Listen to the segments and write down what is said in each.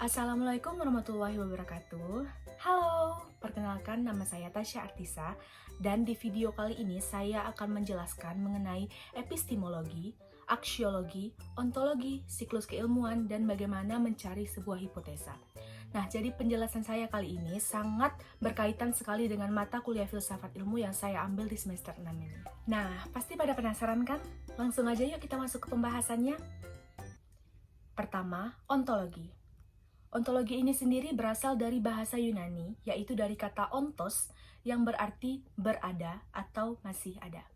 Assalamualaikum warahmatullahi wabarakatuh. Halo, perkenalkan nama saya Tasya Artisa dan di video kali ini saya akan menjelaskan mengenai epistemologi, aksiologi, ontologi, siklus keilmuan, dan bagaimana mencari sebuah hipotesa. Nah, jadi penjelasan saya kali ini sangat berkaitan sekali dengan mata kuliah filsafat ilmu yang saya ambil di semester 6 ini. Nah, pasti pada penasaran kan? Langsung aja yuk kita masuk ke pembahasannya. Pertama, ontologi. Ontologi ini sendiri berasal dari bahasa Yunani, yaitu dari kata ontos yang berarti berada atau masih ada.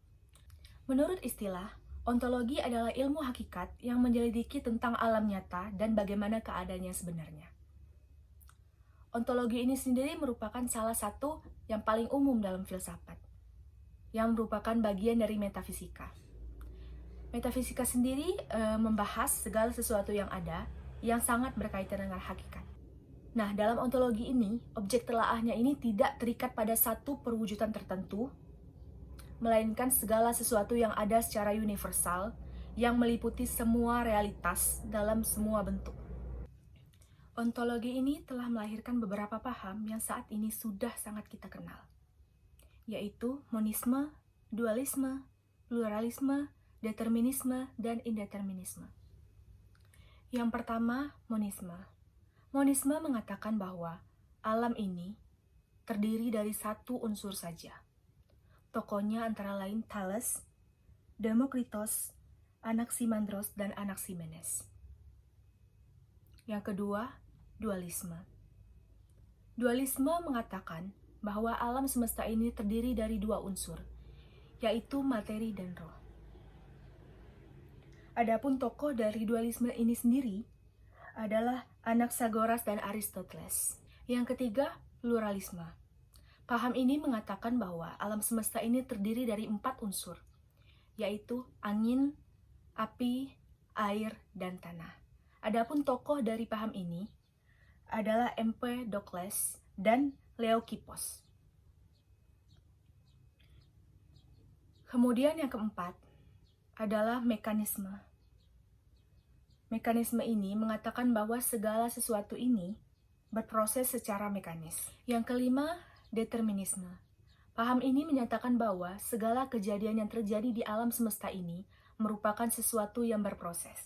Menurut istilah, ontologi adalah ilmu hakikat yang menyelidiki tentang alam nyata dan bagaimana keadaannya sebenarnya. Ontologi ini sendiri merupakan salah satu yang paling umum dalam filsafat, yang merupakan bagian dari metafisika. Metafisika sendiri membahas segala sesuatu yang ada, yang sangat berkaitan dengan hakikat. Nah, dalam ontologi ini, objek telaahnya ini tidak terikat pada satu perwujudan tertentu, melainkan segala sesuatu yang ada secara universal, yang meliputi semua realitas dalam semua bentuk. Ontologi ini telah melahirkan beberapa paham yang saat ini sudah sangat kita kenal, yaitu monisme, dualisme, pluralisme, determinisme, dan indeterminisme. Yang pertama, monisme. Monisme mengatakan bahwa alam ini terdiri dari satu unsur saja. Tokohnya antara lain Thales, Demokritos, Anaximandros, dan Anaximenes. Yang kedua, dualisme. Dualisme mengatakan bahwa alam semesta ini terdiri dari dua unsur, yaitu materi dan roh. Adapun tokoh dari dualisme ini sendiri adalah Anaxagoras dan Aristoteles. Yang ketiga, pluralisme. Paham ini mengatakan bahwa alam semesta ini terdiri dari 4 unsur, yaitu angin, api, air, dan tanah. Adapun tokoh dari paham ini adalah Empedokles dan Leukipos. Kemudian yang keempat adalah mekanisme. Mekanisme ini mengatakan bahwa segala sesuatu ini berproses secara mekanis. Yang kelima, determinisme. Paham ini menyatakan bahwa segala kejadian yang terjadi di alam semesta ini merupakan sesuatu yang berproses,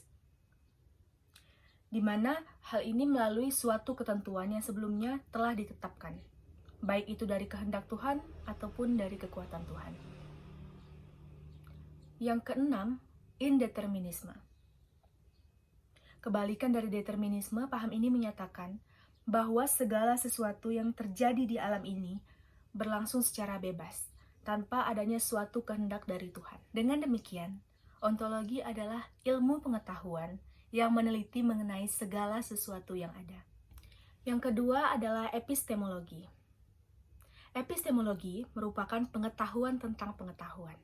di mana hal ini melalui suatu ketentuan yang sebelumnya telah ditetapkan, baik itu dari kehendak Tuhan ataupun dari kekuatan Tuhan. Yang keenam, indeterminisme. Kebalikan dari determinisme, paham ini menyatakan bahwa segala sesuatu yang terjadi di alam ini berlangsung secara bebas, tanpa adanya suatu kehendak dari Tuhan. Dengan demikian, ontologi adalah ilmu pengetahuan yang meneliti mengenai segala sesuatu yang ada. Yang kedua adalah epistemologi. Epistemologi merupakan pengetahuan tentang pengetahuan.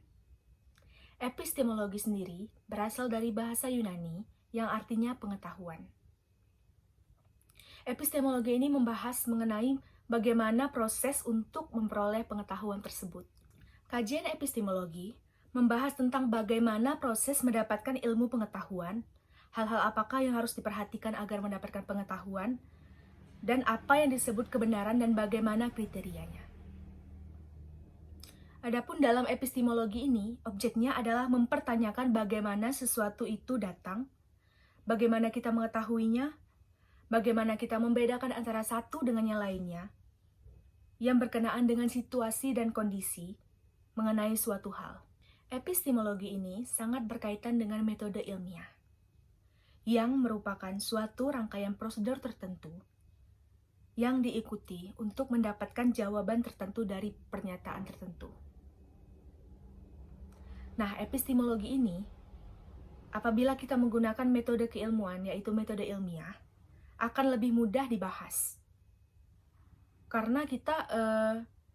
Epistemologi sendiri berasal dari bahasa Yunani yang artinya pengetahuan. Epistemologi ini membahas mengenai bagaimana proses untuk memperoleh pengetahuan tersebut. Kajian epistemologi membahas tentang bagaimana proses mendapatkan ilmu pengetahuan, hal-hal apakah yang harus diperhatikan agar mendapatkan pengetahuan, dan apa yang disebut kebenaran dan bagaimana kriterianya. Adapun dalam epistemologi ini, objeknya adalah mempertanyakan bagaimana sesuatu itu datang, bagaimana kita mengetahuinya, bagaimana kita membedakan antara satu dengan yang lainnya, yang berkenaan dengan situasi dan kondisi mengenai suatu hal. Epistemologi ini sangat berkaitan dengan metode ilmiah, yang merupakan suatu rangkaian prosedur tertentu yang diikuti untuk mendapatkan jawaban tertentu dari pernyataan tertentu. Nah, epistemologi ini, apabila kita menggunakan metode keilmuan, yaitu metode ilmiah, akan lebih mudah dibahas. Karena kita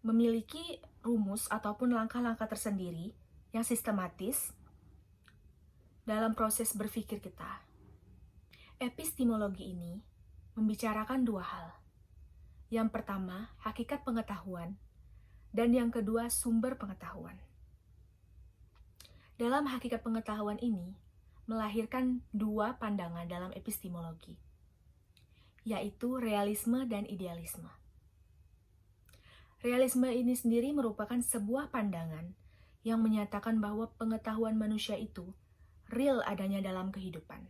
memiliki rumus ataupun langkah-langkah tersendiri yang sistematis dalam proses berpikir kita. Epistemologi ini membicarakan dua hal. Yang pertama, hakikat pengetahuan, dan yang kedua, sumber pengetahuan. Dalam hakikat pengetahuan ini, melahirkan dua pandangan dalam epistemologi. yaitu realisme dan idealisme. Realisme ini sendiri merupakan sebuah pandangan yang menyatakan bahwa pengetahuan manusia itu real adanya dalam kehidupan.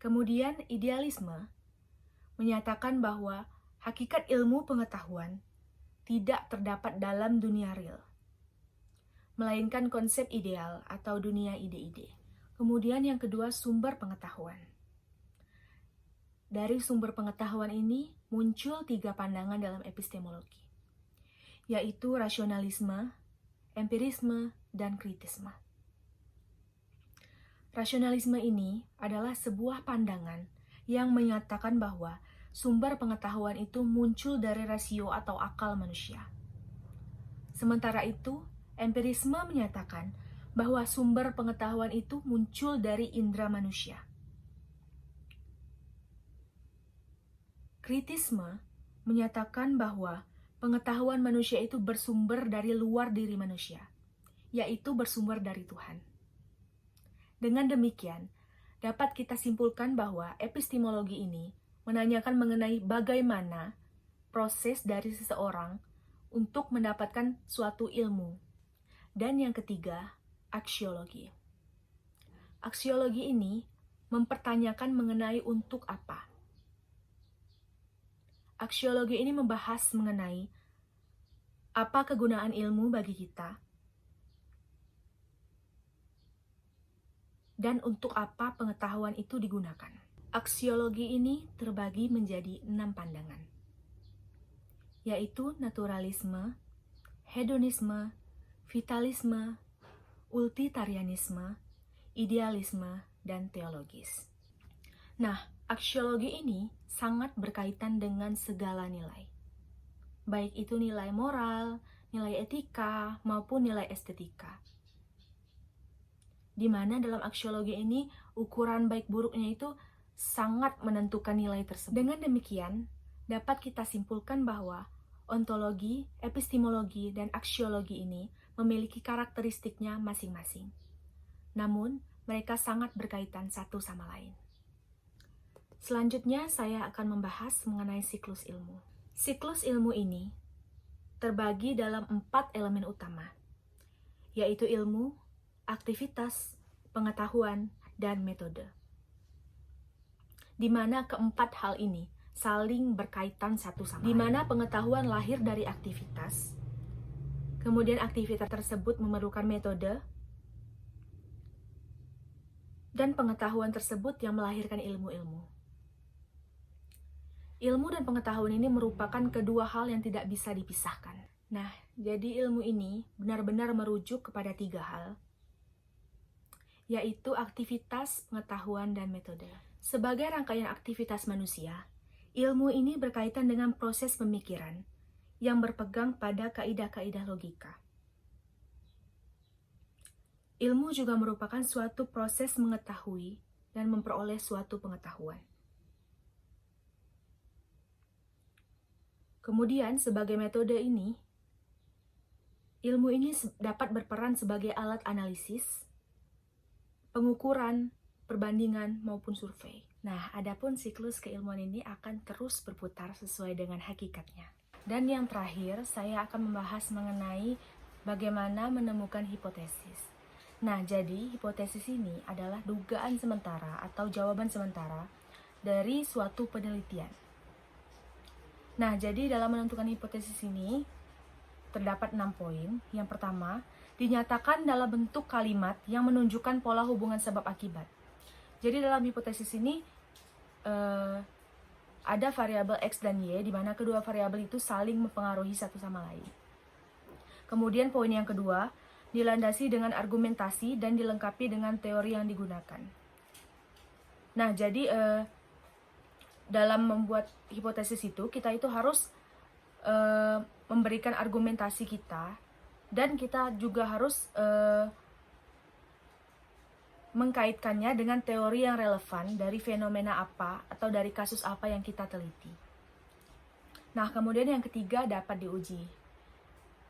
Kemudian idealisme menyatakan bahwa hakikat ilmu pengetahuan tidak terdapat dalam dunia real, melainkan konsep ideal atau dunia ide-ide. Kemudian yang kedua, sumber pengetahuan. Dari sumber pengetahuan ini muncul 3 pandangan dalam epistemologi, yaitu rasionalisme, empirisme, dan kritisme. Rasionalisme ini adalah sebuah pandangan yang menyatakan bahwa sumber pengetahuan itu muncul dari rasio atau akal manusia. Sementara itu, empirisme menyatakan bahwa sumber pengetahuan itu muncul dari indera manusia. Kritisme menyatakan bahwa pengetahuan manusia itu bersumber dari luar diri manusia, yaitu bersumber dari Tuhan. Dengan demikian, dapat kita simpulkan bahwa epistemologi ini menanyakan mengenai bagaimana proses dari seseorang untuk mendapatkan suatu ilmu. Dan yang ketiga, aksiologi. Aksiologi ini mempertanyakan mengenai untuk apa. Aksiologi ini membahas mengenai apa kegunaan ilmu bagi kita dan untuk apa pengetahuan itu digunakan. Aksiologi ini terbagi menjadi 6 pandangan, yaitu naturalisme, hedonisme, vitalisme, utilitarianisme, idealisme, dan teologis. Nah, aksiologi ini sangat berkaitan dengan segala nilai, baik itu nilai moral, nilai etika, maupun nilai estetika. Di mana dalam aksiologi ini ukuran baik buruknya itu sangat menentukan nilai tersebut. Dengan demikian, dapat kita simpulkan bahwa ontologi, epistemologi, dan aksiologi ini memiliki karakteristiknya masing-masing. Namun, mereka sangat berkaitan satu sama lain. Selanjutnya, saya akan membahas mengenai siklus ilmu. Siklus ilmu ini terbagi dalam 4 elemen utama, yaitu ilmu, aktivitas, pengetahuan, dan metode. Di mana keempat hal ini saling berkaitan satu sama lain. Di mana pengetahuan lahir dari aktivitas, kemudian aktivitas tersebut memerlukan metode, dan pengetahuan tersebut yang melahirkan ilmu-ilmu. Ilmu dan pengetahuan ini merupakan kedua hal yang tidak bisa dipisahkan. Nah, jadi ilmu ini benar-benar merujuk kepada 3 hal, yaitu aktivitas, pengetahuan, dan metode. Sebagai rangkaian aktivitas manusia, ilmu ini berkaitan dengan proses pemikiran yang berpegang pada kaidah-kaidah logika. Ilmu juga merupakan suatu proses mengetahui dan memperoleh suatu pengetahuan. Kemudian, sebagai metode ini, ilmu ini dapat berperan sebagai alat analisis, pengukuran, perbandingan, maupun survei. Nah, adapun siklus keilmuan ini akan terus berputar sesuai dengan hakikatnya. Dan yang terakhir, saya akan membahas mengenai bagaimana menemukan hipotesis. Nah, jadi hipotesis ini adalah dugaan sementara atau jawaban sementara dari suatu penelitian. Nah, jadi dalam menentukan hipotesis ini terdapat 6 poin. Yang pertama, dinyatakan dalam bentuk kalimat yang menunjukkan pola hubungan sebab akibat. Jadi dalam hipotesis ini ada variabel X dan Y, di mana kedua variabel itu saling mempengaruhi satu sama lain. Kemudian poin yang kedua, dilandasi dengan argumentasi dan dilengkapi dengan teori yang digunakan. Nah, jadi dalam membuat hipotesis itu, kita itu harus memberikan argumentasi kita, dan kita juga harus mengkaitkannya dengan teori yang relevan dari fenomena apa atau dari kasus apa yang kita teliti. Nah, kemudian yang ketiga, dapat diuji.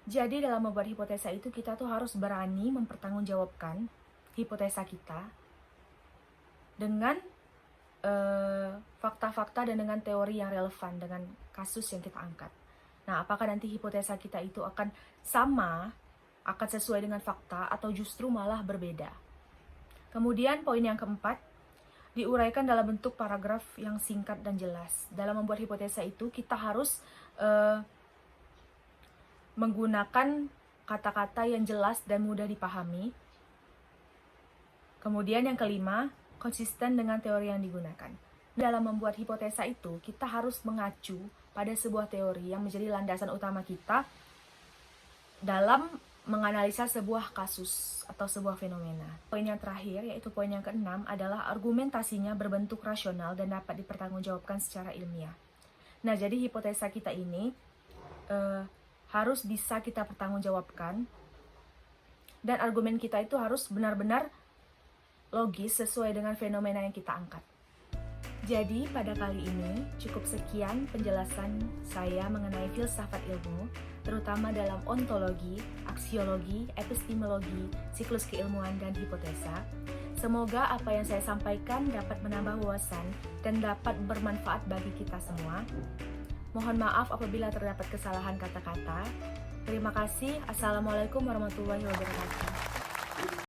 Jadi dalam membuat hipotesa itu, kita tuh harus berani mempertanggungjawabkan hipotesa kita dengan fakta-fakta dan dengan teori yang relevan dengan kasus yang kita angkat. Nah, apakah nanti hipotesa kita itu akan sama, akan sesuai dengan fakta, atau justru malah berbeda? Kemudian poin yang keempat, diuraikan dalam bentuk paragraf yang singkat dan jelas. Dalam membuat hipotesa itu, kita harus menggunakan kata-kata yang jelas dan mudah dipahami. Kemudian yang kelima, konsisten dengan teori yang digunakan. Dalam membuat hipotesa itu, kita harus mengacu pada sebuah teori yang menjadi landasan utama kita dalam menganalisa sebuah kasus atau sebuah fenomena. Poin yang terakhir, yaitu poin yang keenam, adalah argumentasinya berbentuk rasional dan dapat dipertanggungjawabkan secara ilmiah. Nah, jadi hipotesa kita ini harus bisa kita pertanggungjawabkan, dan argumen kita itu harus benar-benar logis sesuai dengan fenomena yang kita angkat. Jadi pada kali ini cukup sekian penjelasan saya mengenai filsafat ilmu, terutama dalam ontologi, aksiologi, epistemologi, siklus keilmuan, dan hipotesa. Semoga apa yang saya sampaikan dapat menambah wawasan dan dapat bermanfaat bagi kita semua. Mohon maaf apabila terdapat kesalahan kata-kata. Terima kasih. Assalamualaikum warahmatullahi wabarakatuh.